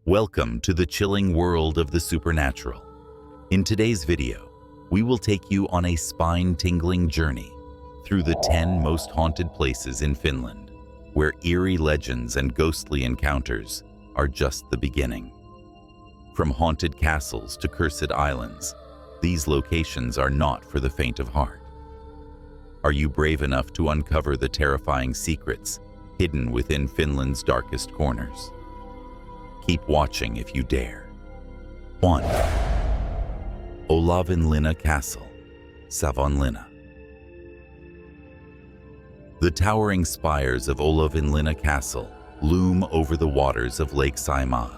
Welcome to the chilling world of the supernatural. In today's video, we will take you on a spine-tingling journey through the 10 most haunted places in Finland, where eerie legends and ghostly encounters are just the beginning. From haunted castles to cursed islands, these locations are not for the faint of heart. Are you brave enough to uncover the terrifying secrets hidden within Finland's darkest corners? Keep watching if you dare. 1. Olavinlinna Castle, Savonlinna. The towering spires of Olavinlinna Castle loom over the waters of Lake Saimaa,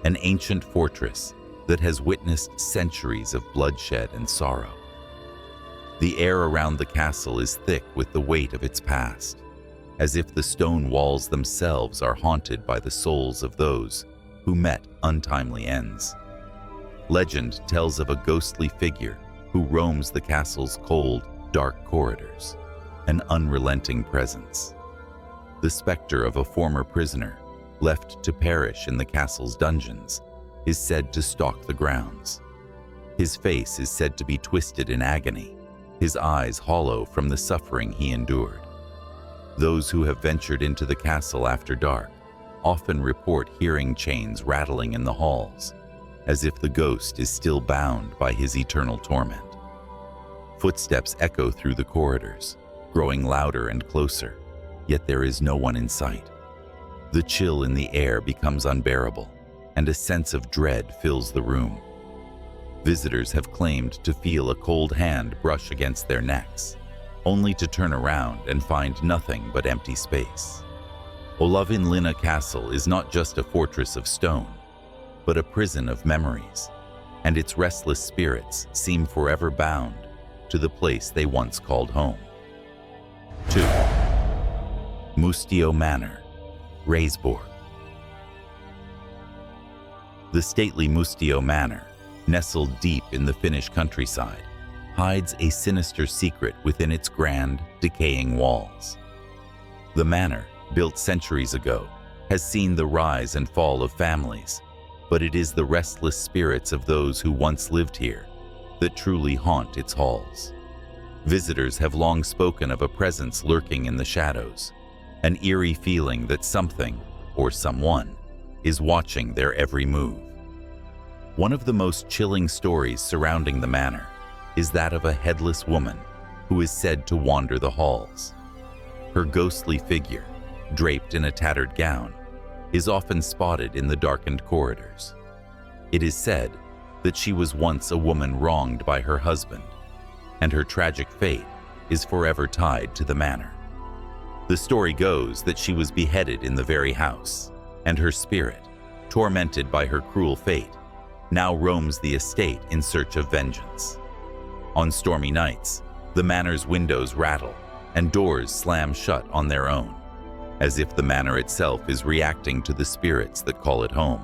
an ancient fortress that has witnessed centuries of bloodshed and sorrow. The air around the castle is thick with the weight of its past, as if the stone walls themselves are haunted by the souls of those who met untimely ends. Legend tells of a ghostly figure who roams the castle's cold, dark corridors, an unrelenting presence. The specter of a former prisoner, left to perish in the castle's dungeons, is said to stalk the grounds. His face is said to be twisted in agony, his eyes hollow from the suffering he endured. Those who have ventured into the castle after dark often report hearing chains rattling in the halls, as if the ghost is still bound by his eternal torment. Footsteps echo through the corridors, growing louder and closer, yet there is no one in sight. The chill in the air becomes unbearable, and a sense of dread fills the room. Visitors have claimed to feel a cold hand brush against their necks, only to turn around and find nothing but empty space. Olavinlinna Castle is not just a fortress of stone, but a prison of memories, and its restless spirits seem forever bound to the place they once called home. 2. Mustio Manor, Raisborg. The stately Mustio Manor, nestled deep in the Finnish countryside, hides a sinister secret within its grand, decaying walls. The manor, built centuries ago, has seen the rise and fall of families, but it is the restless spirits of those who once lived here that truly haunt its halls. Visitors have long spoken of a presence lurking in the shadows, an eerie feeling that something, or someone, is watching their every move. One of the most chilling stories surrounding the manor is that of a headless woman who is said to wander the halls. Her ghostly figure, draped in a tattered gown, is often spotted in the darkened corridors. It is said that she was once a woman wronged by her husband, and her tragic fate is forever tied to the manor. The story goes that she was beheaded in the very house, and her spirit, tormented by her cruel fate, now roams the estate in search of vengeance. On stormy nights, the manor's windows rattle and doors slam shut on their own, as if the manor itself is reacting to the spirits that call it home.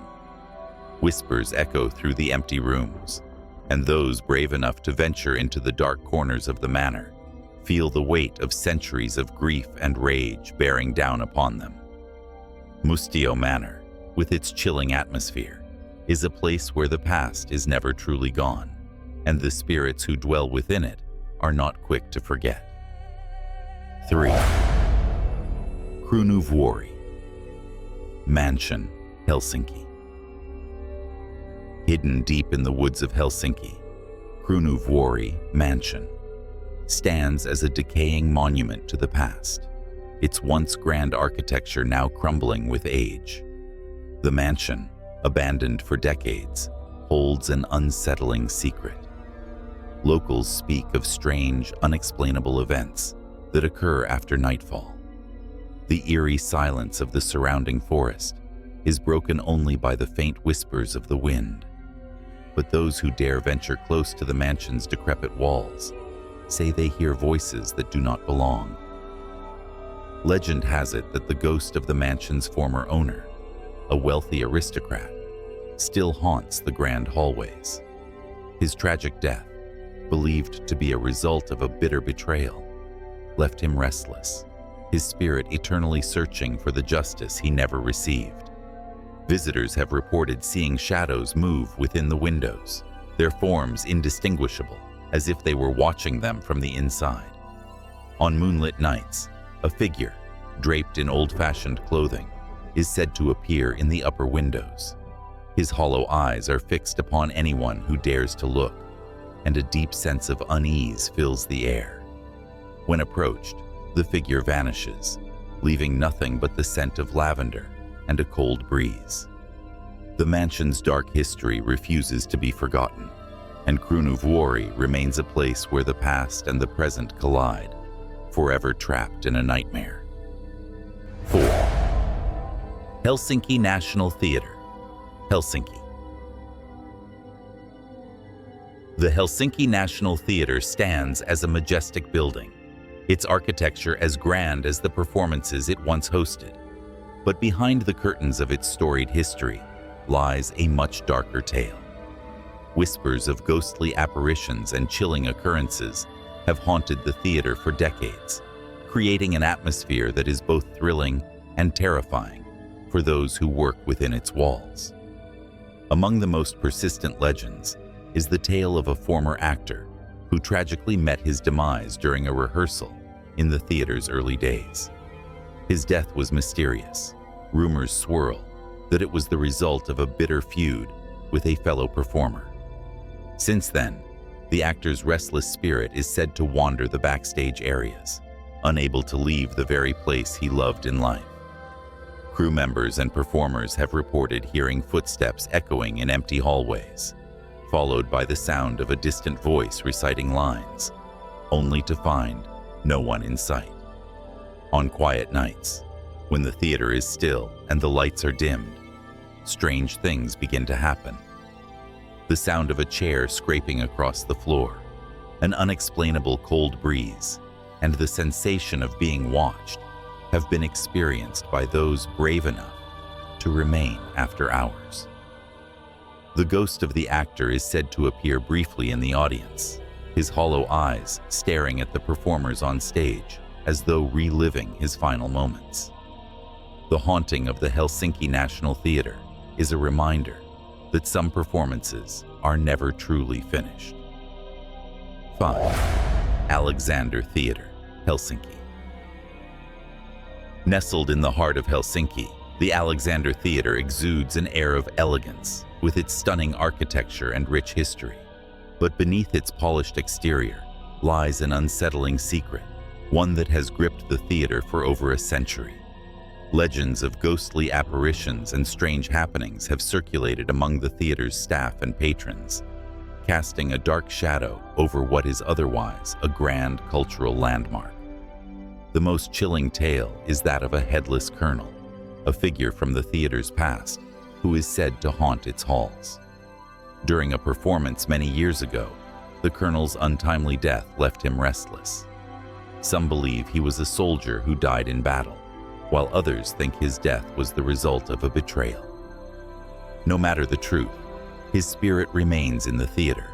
Whispers echo through the empty rooms, and those brave enough to venture into the dark corners of the manor feel the weight of centuries of grief and rage bearing down upon them. Mustio Manor, with its chilling atmosphere, is a place where the past is never truly gone, and the spirits who dwell within it are not quick to forget. 3. Krui Mansion, Helsinki. Hidden deep in the woods of Helsinki, Krui Mansion stands as a decaying monument to the past, its once grand architecture now crumbling with age. The mansion, abandoned for decades, holds an unsettling secret. Locals speak of strange, unexplainable events that occur after nightfall. The eerie silence of the surrounding forest is broken only by the faint whispers of the wind. But those who dare venture close to the mansion's decrepit walls say they hear voices that do not belong. Legend has it that the ghost of the mansion's former owner, a wealthy aristocrat, still haunts the grand hallways. His tragic death, believed to be a result of a bitter betrayal, left him restless, his spirit eternally searching for the justice he never received. Visitors have reported seeing shadows move within the windows, their forms indistinguishable, as if they were watching them from the inside. On moonlit nights, a figure, draped in old-fashioned clothing, is said to appear in the upper windows. His hollow eyes are fixed upon anyone who dares to look, and a deep sense of unease fills the air. When approached, the figure vanishes, leaving nothing but the scent of lavender and a cold breeze. The mansion's dark history refuses to be forgotten, and Krui remains a place where the past and the present collide, forever trapped in a nightmare. 4. Helsinki National Theatre, Helsinki. The Helsinki National Theatre stands as a majestic building, its architecture as grand as the performances it once hosted. But behind the curtains of its storied history lies a much darker tale. Whispers of ghostly apparitions and chilling occurrences have haunted the theater for decades, creating an atmosphere that is both thrilling and terrifying for those who work within its walls. Among the most persistent legends is the tale of a former actor who tragically met his demise during a rehearsal in the theater's early days. His death was mysterious. Rumors swirl that it was the result of a bitter feud with a fellow performer. Since then, the actor's restless spirit is said to wander the backstage areas, unable to leave the very place he loved in life. Crew members and performers have reported hearing footsteps echoing in empty hallways, followed by the sound of a distant voice reciting lines, only to find no one in sight. On quiet nights, when the theater is still and the lights are dimmed, strange things begin to happen. The sound of a chair scraping across the floor, an unexplainable cold breeze, and the sensation of being watched have been experienced by those brave enough to remain after hours. The ghost of the actor is said to appear briefly in the audience, his hollow eyes staring at the performers on stage as though reliving his final moments. The haunting of the Helsinki National Theatre is a reminder that some performances are never truly finished. 5. Alexander Theatre, Helsinki. Nestled in the heart of Helsinki, the Alexander Theatre exudes an air of elegance with its stunning architecture and rich history. But beneath its polished exterior lies an unsettling secret, one that has gripped the theater for over a century. Legends of ghostly apparitions and strange happenings have circulated among the theater's staff and patrons, casting a dark shadow over what is otherwise a grand cultural landmark. The most chilling tale is that of a headless colonel, a figure from the theater's past who is said to haunt its halls. During a performance many years ago, the colonel's untimely death left him restless. Some believe he was a soldier who died in battle, while others think his death was the result of a betrayal. No matter the truth, his spirit remains in the theater,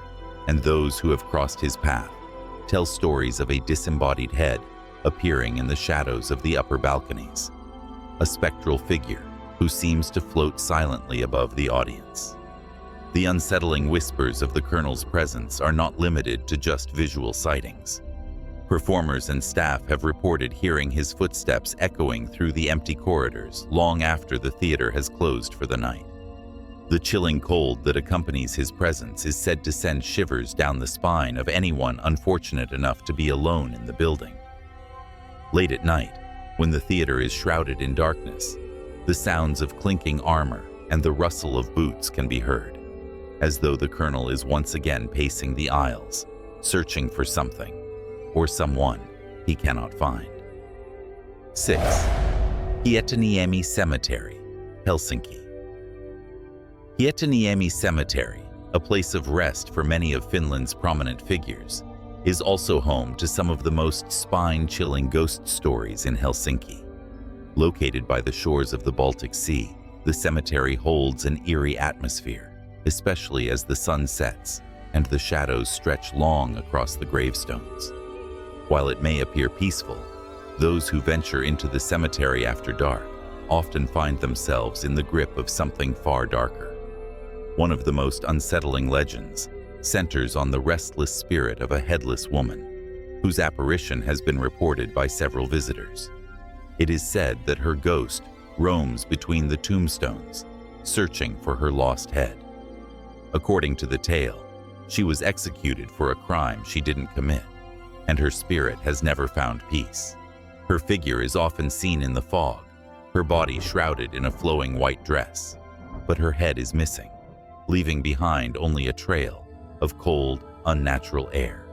and those who have crossed his path tell stories of a disembodied head appearing in the shadows of the upper balconies, a spectral figure who seems to float silently above the audience. The unsettling whispers of the colonel's presence are not limited to just visual sightings. Performers and staff have reported hearing his footsteps echoing through the empty corridors long after the theater has closed for the night. The chilling cold that accompanies his presence is said to send shivers down the spine of anyone unfortunate enough to be alone in the building. Late at night, when the theater is shrouded in darkness, the sounds of clinking armor and the rustle of boots can be heard, as though the colonel is once again pacing the aisles, searching for something or someone he cannot find. 6. Hietaniemi Cemetery, Helsinki. Hietaniemi Cemetery, a place of rest for many of Finland's prominent figures, is also home to some of the most spine-chilling ghost stories in Helsinki. Located by the shores of the Baltic Sea, the cemetery holds an eerie atmosphere, especially as the sun sets and the shadows stretch long across the gravestones. While it may appear peaceful, those who venture into the cemetery after dark often find themselves in the grip of something far darker. One of the most unsettling legends centers on the restless spirit of a headless woman, whose apparition has been reported by several visitors. It is said that her ghost roams between the tombstones, searching for her lost head. According to the tale, she was executed for a crime she didn't commit, and her spirit has never found peace. Her figure is often seen in the fog, her body shrouded in a flowing white dress, but her head is missing, leaving behind only a trail of cold, unnatural air.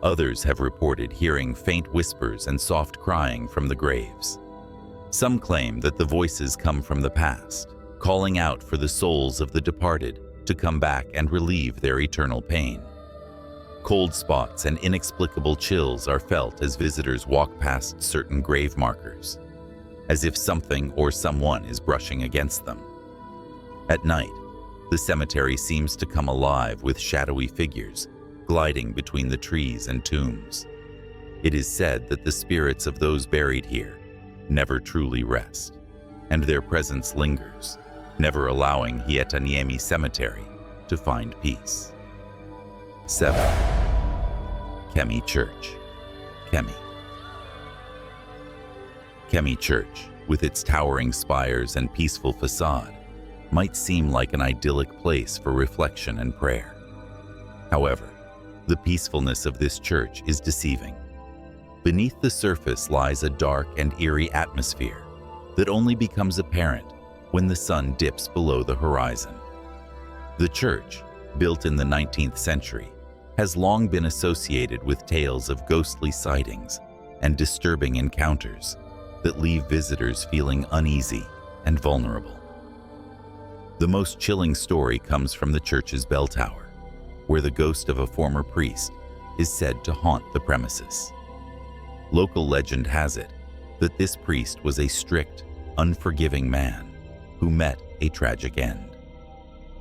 Others have reported hearing faint whispers and soft crying from the graves. Some claim that the voices come from the past, calling out for the souls of the departed to come back and relieve their eternal pain. Cold spots and inexplicable chills are felt as visitors walk past certain grave markers, as if something or someone is brushing against them. At night, the cemetery seems to come alive with shadowy figures gliding between the trees and tombs. It is said that the spirits of those buried here never truly rest, and their presence lingers, never allowing Hietaniemi Cemetery to find peace. 7. Kemi Church. Kemi Church, with its towering spires and peaceful facade, might seem like an idyllic place for reflection and prayer. However, the peacefulness of this church is deceiving. Beneath the surface lies a dark and eerie atmosphere that only becomes apparent when the sun dips below the horizon. The church, built in the 19th century, has long been associated with tales of ghostly sightings and disturbing encounters that leave visitors feeling uneasy and vulnerable. The most chilling story comes from the church's bell tower, where the ghost of a former priest is said to haunt the premises. Local legend has it that this priest was a strict, unforgiving man who met a tragic end.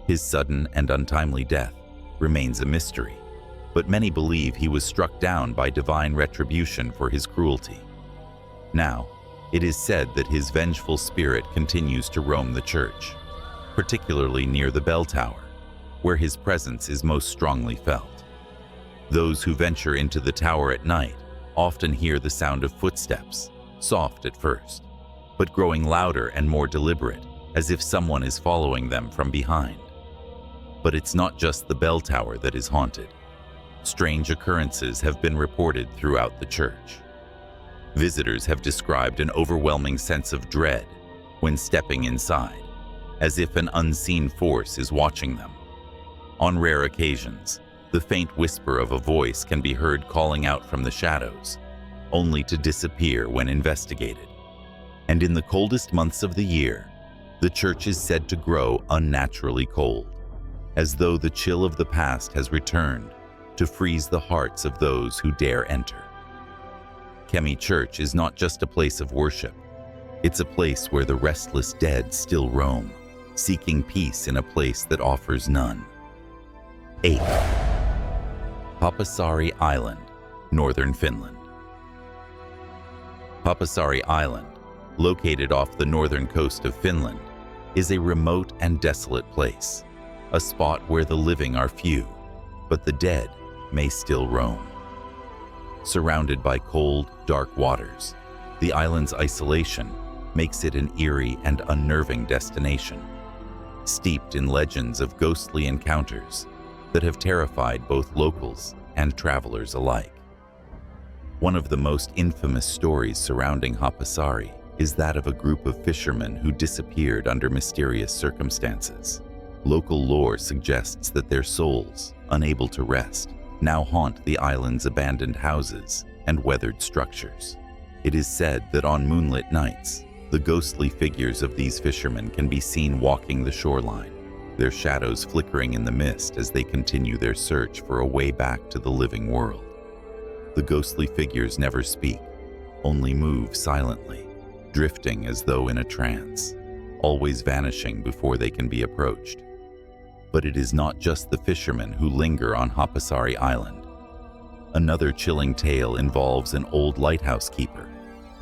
His sudden and untimely death remains a mystery, but many believe he was struck down by divine retribution for his cruelty. Now, it is said that his vengeful spirit continues to roam the church, particularly near the bell tower, where his presence is most strongly felt. Those who venture into the tower at night often hear the sound of footsteps, soft at first, but growing louder and more deliberate, as if someone is following them from behind. But it's not just the bell tower that is haunted. Strange occurrences have been reported throughout the church. Visitors have described an overwhelming sense of dread when stepping inside, as if an unseen force is watching them. On rare occasions, the faint whisper of a voice can be heard calling out from the shadows, only to disappear when investigated. And in the coldest months of the year, the church is said to grow unnaturally cold, as though the chill of the past has returned to freeze the hearts of those who dare enter. Kemi Church is not just a place of worship. It's a place where the restless dead still roam, seeking peace in a place that offers none. 8. Haapasaari Island, northern Finland. Haapasaari Island, located off the northern coast of Finland, is a remote and desolate place, a spot where the living are few, but the dead may still roam. Surrounded by cold, dark waters, the island's isolation makes it an eerie and unnerving destination, steeped in legends of ghostly encounters that have terrified both locals and travelers alike. One of the most infamous stories surrounding Haapasaari is that of a group of fishermen who disappeared under mysterious circumstances. Local lore suggests that their souls, unable to rest, now haunt the island's abandoned houses and weathered structures. It is said that on moonlit nights, the ghostly figures of these fishermen can be seen walking the shoreline, their shadows flickering in the mist as they continue their search for a way back to the living world. The ghostly figures never speak, only move silently, drifting as though in a trance, always vanishing before they can be approached. But it is not just the fishermen who linger on Haapasaari Island. Another chilling tale involves an old lighthouse keeper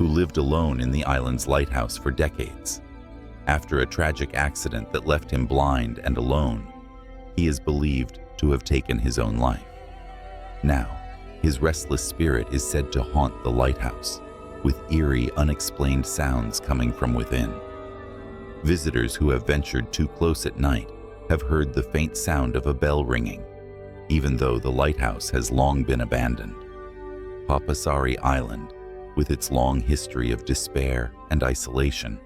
who lived alone in the island's lighthouse for decades. After a tragic accident that left him blind and alone, he is believed to have taken his own life. Now, his restless spirit is said to haunt the lighthouse, with eerie, unexplained sounds coming from within. Visitors who have ventured too close at night have heard the faint sound of a bell ringing, even though the lighthouse has long been abandoned. Haapasaari Island, with its long history of despair and isolation,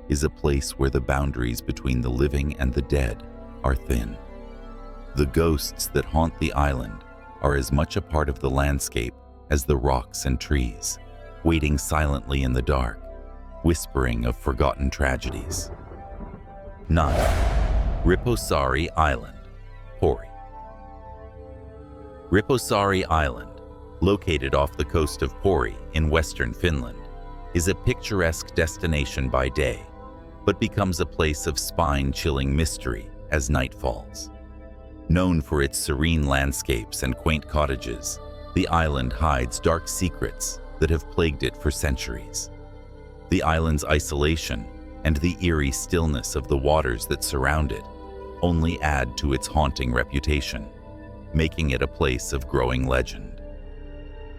is a place where the boundaries between the living and the dead are thin. The ghosts that haunt the island are as much a part of the landscape as the rocks and trees, waiting silently in the dark, whispering of forgotten tragedies. 9. Rosari Island, Pori. Rosari Island, located off the coast of Pori in western Finland, is a picturesque destination by day, but becomes a place of spine-chilling mystery as night falls. Known for its serene landscapes and quaint cottages, the island hides dark secrets that have plagued it for centuries. The island's isolation and the eerie stillness of the waters that surround it only add to its haunting reputation, making it a place of growing legend.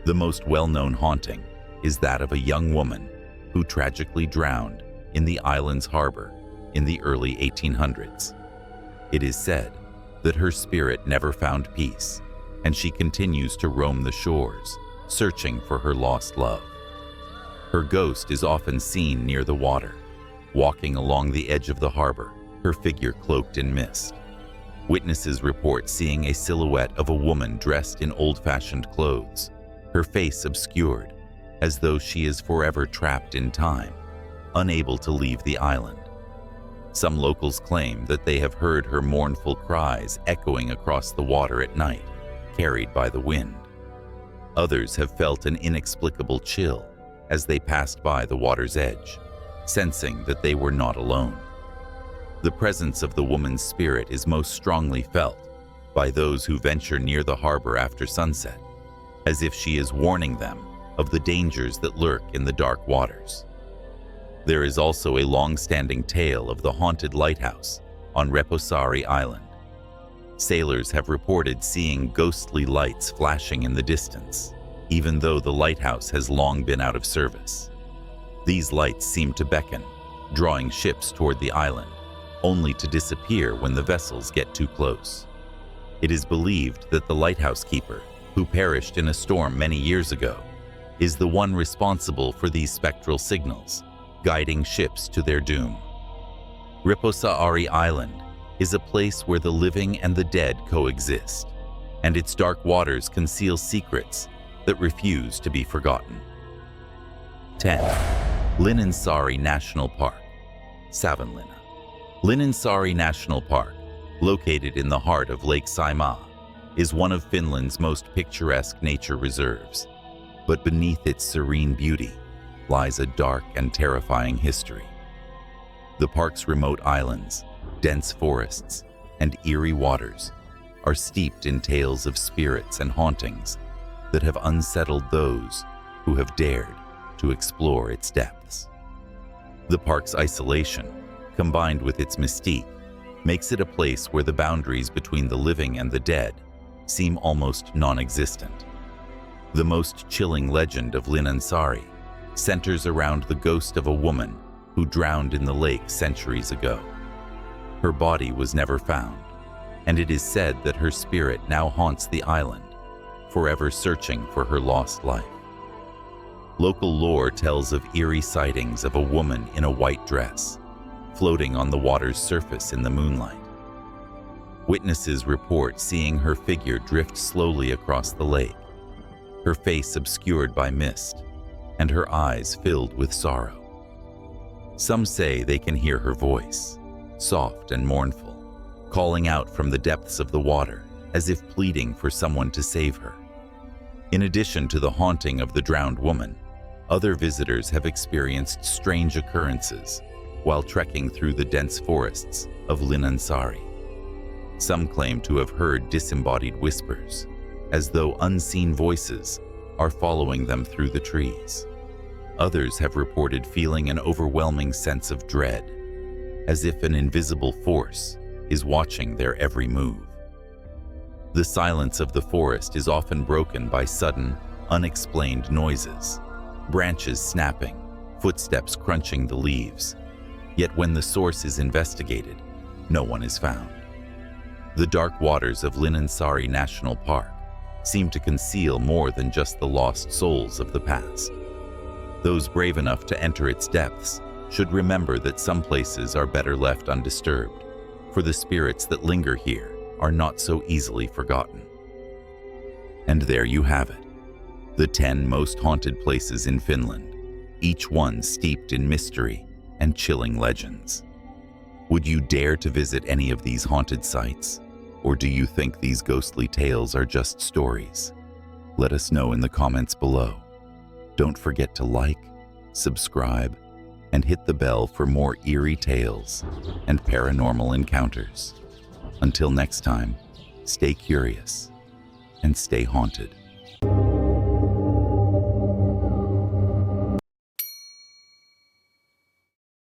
The most well-known haunting is that of a young woman who tragically drowned in the island's harbor in the early 1800s. It is said that her spirit never found peace, and she continues to roam the shores, searching for her lost love. Her ghost is often seen near the water, walking along the edge of the harbor, her figure cloaked in mist. Witnesses report seeing a silhouette of a woman dressed in old-fashioned clothes, her face obscured, as though she is forever trapped in time, unable to leave the island. Some locals claim that they have heard her mournful cries echoing across the water at night, carried by the wind. Others have felt an inexplicable chill as they passed by the water's edge, sensing that they were not alone. The presence of the woman's spirit is most strongly felt by those who venture near the harbor after sunset, as if she is warning them of the dangers that lurk in the dark waters. There is also a long-standing tale of the haunted lighthouse on Rosari Island. Sailors have reported seeing ghostly lights flashing in the distance, even though the lighthouse has long been out of service. These lights seem to beckon, drawing ships toward the island, only to disappear when the vessels get too close. It is believed that the lighthouse keeper, who perished in a storm many years ago, is the one responsible for these spectral signals, guiding ships to their doom. Rosari Island is a place where the living and the dead coexist, and its dark waters conceal secrets that refuse to be forgotten. 10. Sari National Park, Olavinlinna. Sari National Park, located in the heart of Lake Saimaa, is one of Finland's most picturesque nature reserves, but beneath its serene beauty lies a dark and terrifying history. The park's remote islands, dense forests, and eerie waters are steeped in tales of spirits and hauntings that have unsettled those who have dared to explore its depths. The park's isolation, combined with its mystique, makes it a place where the boundaries between the living and the dead seem almost non-existent. The most chilling legend of Sari centers around the ghost of a woman who drowned in the lake centuries ago. Her body was never found, and it is said that her spirit now haunts the island, forever searching for her lost life. Local lore tells of eerie sightings of a woman in a white dress, floating on the water's surface in the moonlight. Witnesses report seeing her figure drift slowly across the lake, her face obscured by mist, and her eyes filled with sorrow. Some say they can hear her voice, soft and mournful, calling out from the depths of the water as if pleading for someone to save her. In addition to the haunting of the drowned woman, other visitors have experienced strange occurrences while trekking through the dense forests of Sari. Some claim to have heard disembodied whispers, as though unseen voices are following them through the trees. Others have reported feeling an overwhelming sense of dread, as if an invisible force is watching their every move. The silence of the forest is often broken by sudden, unexplained noises, branches snapping, footsteps crunching the leaves. Yet when the source is investigated, no one is found. The dark waters of Sari National Park seem to conceal more than just the lost souls of the past. Those brave enough to enter its depths should remember that some places are better left undisturbed, for the spirits that linger here are not so easily forgotten. And there you have it, the 10 most haunted places in Finland, each one steeped in mystery and chilling legends. Would you dare to visit any of these haunted sites? Or do you think these ghostly tales are just stories? Let us know in the comments below. Don't forget to like, subscribe, and hit the bell for more eerie tales and paranormal encounters. Until next time, stay curious and stay haunted.